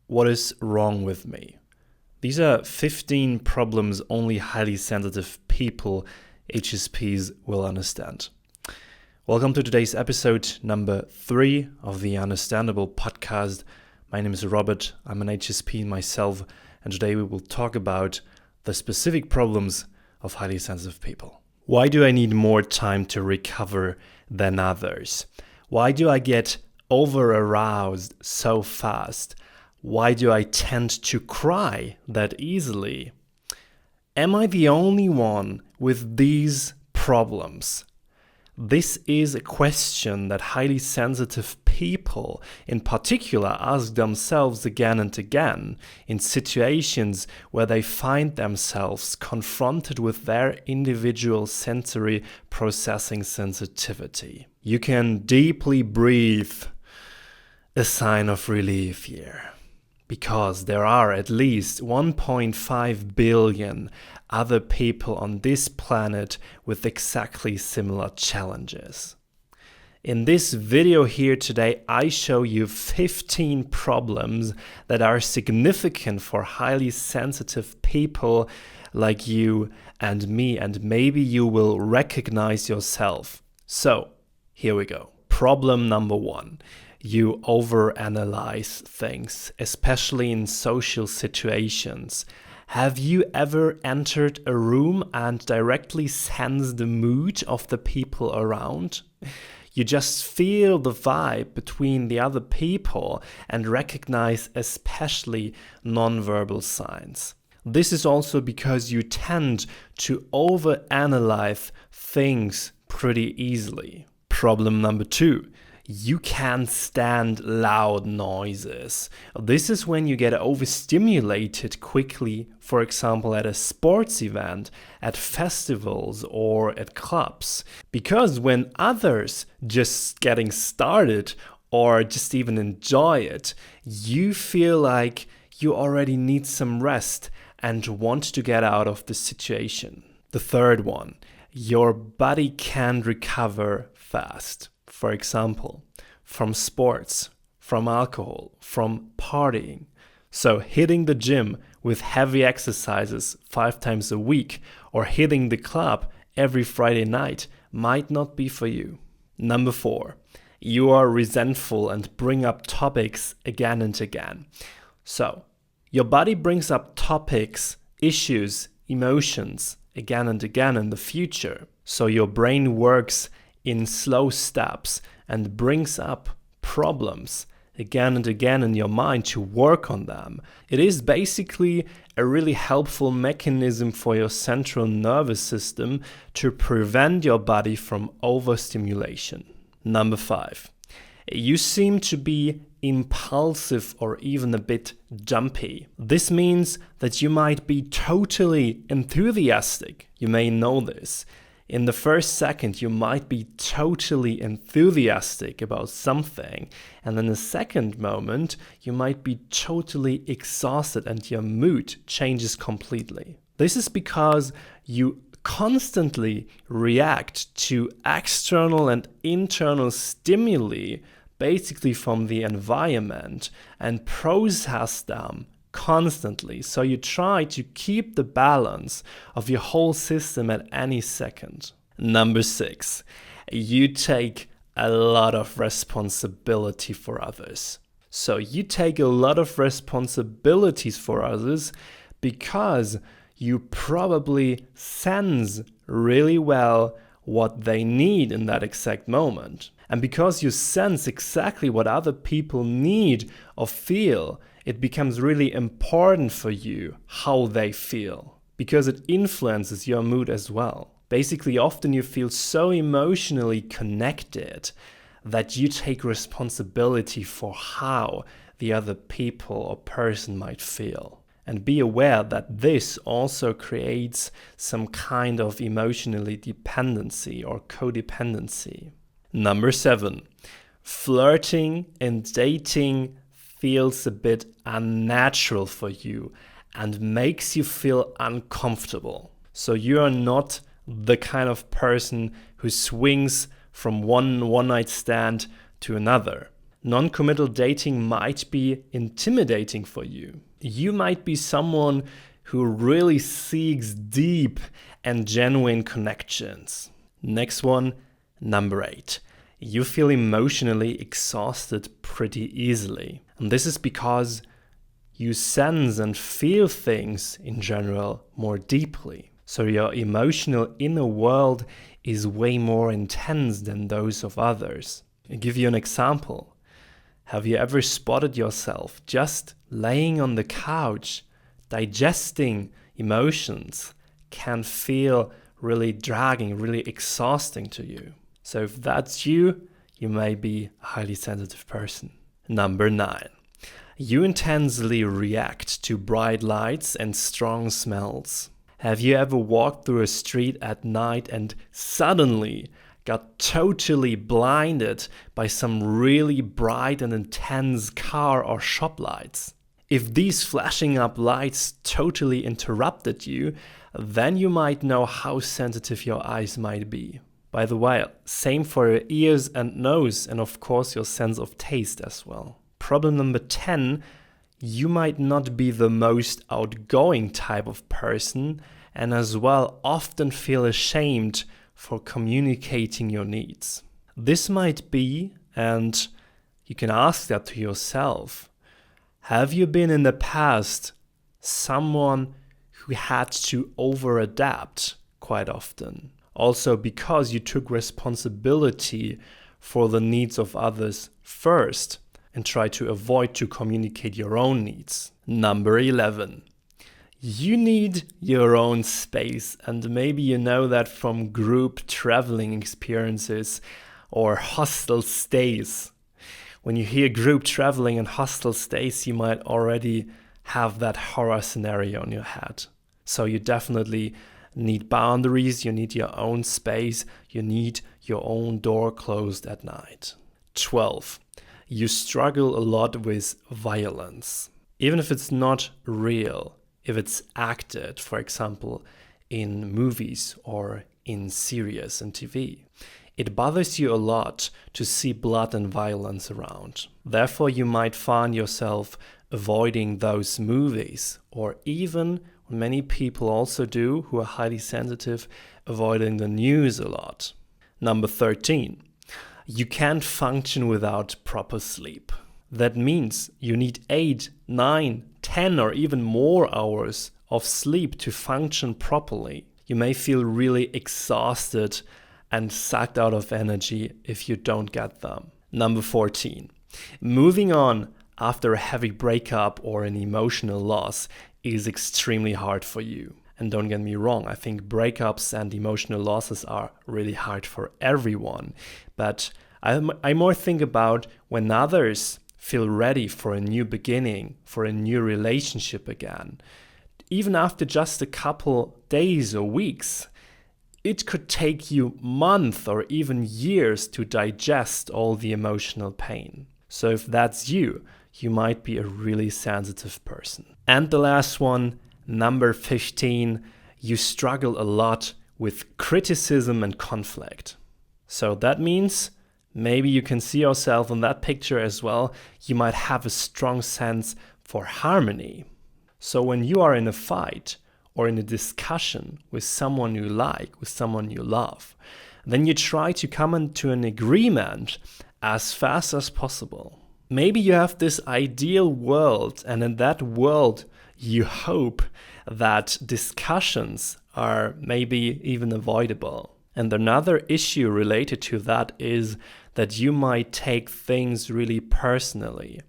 what is wrong with me? These are 15 problems only highly sensitive people, HSPs, will understand. Welcome to today's episode number 3 of the Understandable podcast. My name is Robert. I'm an HSP myself, and today we will talk about the specific problems of highly sensitive people. Why do I need more time to recover than others? Why do I get overaroused so fast? Why do I tend to cry that easily? Am I the only one with these problems? This is a question that highly sensitive people in particular ask themselves again and again in situations where they find themselves confronted with their individual sensory processing sensitivity. You can deeply breathe, a sign of relief here, because there are at least 1.5 billion other people on this planet with exactly similar challenges. In this video here today, I show you 15 problems that are significant for highly sensitive people like you and me, and maybe you will recognize yourself. So, here we go. Problem number 1. You overanalyze things, especially in social situations. Have you ever entered a room and directly sensed the mood of the people around? You just feel the vibe between the other people and recognize especially nonverbal signs. This is also because you tend to overanalyze things pretty easily. Problem number 2. You can't stand loud noises. This is when you get overstimulated quickly, for example, at a sports event, at festivals, or at clubs. Because when others just getting started or just even enjoy it, you feel like you already need some rest and want to get out of the situation. The third one, your body can recover fast. For example, from sports, from alcohol, from partying. So hitting the gym with heavy exercises 5 times a week or hitting the club every Friday night might not be for you. Number 4, you are resentful and bring up topics again and again. So your body brings up topics, issues, emotions again and again in the future. So your brain works in slow steps and brings up problems again and again in your mind to work on them. It is basically a really helpful mechanism for your central nervous system to prevent your body from overstimulation. Number 5, you seem to be impulsive or even a bit jumpy. This means that you might be totally enthusiastic. You may know this. In the first second, you might be totally enthusiastic about something, and in the second moment, you might be totally exhausted and your mood changes completely. This is because you constantly react to external and internal stimuli, basically from the environment, and process them constantly. So you try to keep the balance of your whole system at any second. Number 6, you take a lot of responsibility for others. So you take a lot of responsibilities for others because you probably sense really well what they need in that exact moment. And because you sense exactly what other people need or feel, it becomes really important for you how they feel, because it influences your mood as well. Basically, often you feel so emotionally connected that you take responsibility for how the other people or person might feel. And be aware that this also creates some kind of emotionally dependency or codependency. Number 7, flirting and dating feels a bit unnatural for you and makes you feel uncomfortable. So you are not the kind of person who swings from one night stand to another. Non-committal dating might be intimidating for you. You might be someone who really seeks deep and genuine connections. Next one, number 8. You feel emotionally exhausted pretty easily. And this is because you sense and feel things in general more deeply. So your emotional inner world is way more intense than those of others. I'll give you an example. Have you ever spotted yourself just laying on the couch, digesting emotions can feel really dragging, really exhausting to you? So if that's you, you may be a highly sensitive person. Number 9. You intensely react to bright lights and strong smells. Have you ever walked through a street at night and suddenly got totally blinded by some really bright and intense car or shop lights? If these flashing up lights totally interrupted you, then you might know how sensitive your eyes might be. By the way, same for your ears and nose, and of course your sense of taste as well. Problem number 10, you might not be the most outgoing type of person and as well often feel ashamed for communicating your needs. This might be, and you can ask that to yourself, have you been in the past someone who had to over-adapt quite often? Also because you took responsibility for the needs of others first and try to avoid to communicate your own needs. Number 11. You need your own space, and maybe you know that from group traveling experiences or hostel stays. When you hear group traveling and hostel stays, you might already have that horror scenario in your head. So you definitely need boundaries, you need your own space, you need your own door closed at night. 12. You struggle a lot with violence. Even if it's not real, if it's acted, for example, in movies or in series and TV. It bothers you a lot to see blood and violence around. Therefore, you might find yourself avoiding those movies, or even, what many people also do who are highly sensitive, avoiding the news a lot. Number 13. You can't function without proper sleep. That means you need 8, 9, 10 or even more hours of sleep to function properly. You may feel really exhausted and sucked out of energy if you don't get them. Number 14. Moving on after a heavy breakup or an emotional loss is extremely hard for you. And don't get me wrong, I think breakups and emotional losses are really hard for everyone. But I more think about when others feel ready for a new beginning, for a new relationship again. Even after just a couple days or weeks, it could take you months or even years to digest all the emotional pain. So if that's you, you might be a really sensitive person. And the last one, number 15, you struggle a lot with criticism and conflict. So that means maybe you can see yourself in that picture as well. You might have a strong sense for harmony. So when you are in a fight or in a discussion with someone you like, with someone you love, then you try to come into an agreement as fast as possible. Maybe you have this ideal world, and in that world you hope that discussions are maybe even avoidable. And another issue related to that is that you might take things really personally,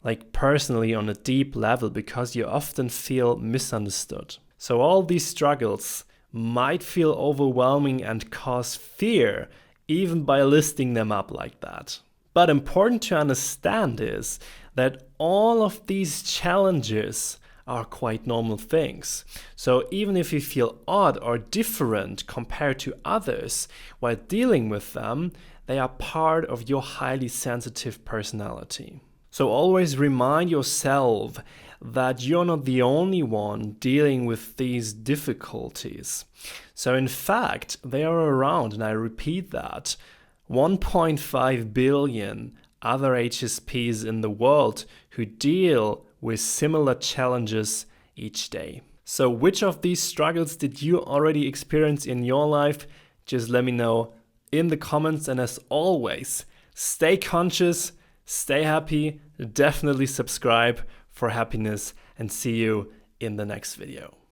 like personally on a deep level, because you often feel misunderstood. So all these struggles might feel overwhelming and cause fear, even by listing them up like that. But important to understand is that all of these challenges are quite normal things. So even if you feel odd or different compared to others while dealing with them, they are part of your highly sensitive personality. So always remind yourself that you're not the only one dealing with these difficulties. So in fact, they are around, and I repeat that, 1.5 billion other HSPs in the world who deal with similar challenges each day. So which of these struggles did you already experience in your life? Just let me know in the comments. And as always, stay conscious, stay happy, definitely subscribe for happiness, and see you in the next video.